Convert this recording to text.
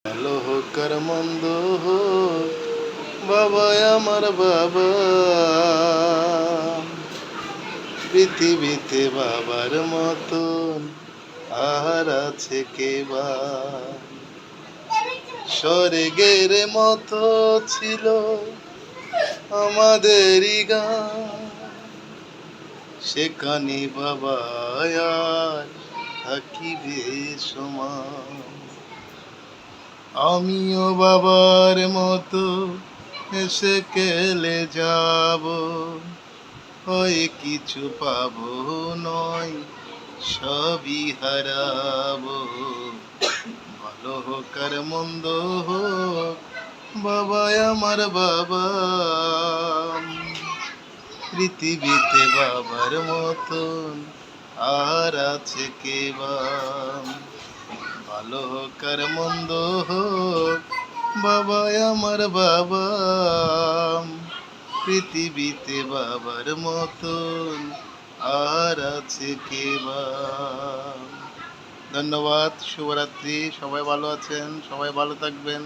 ভালো হোক আর মন্দ হোক, বাবা আমার বাবা। পৃথিবীতে বাবার মতন আর আছে কে বা? স্বর্গের মতো ছিল আমাদেরই গান, সেখানে বাবা আর থাকিবে সমান। আমিও বাবার মতো এসে কেলে যাব, হয় কিছু পাবো নয় সবই হারাবো। ভালো হোক আর মন্দ হোক, বাবা আমার বাবা। পৃথিবীতে বাবার মতন আর আছে কে বা? ভালো হোক আর মন্দ হোক, বাবা আমার বাবা। পৃথিবীতে বাবার মতন আর আছে কে বা? ধন্যবাদ, শুভরাত্রি। সবাই ভালো আছেন, সবাই ভালো থাকবেন।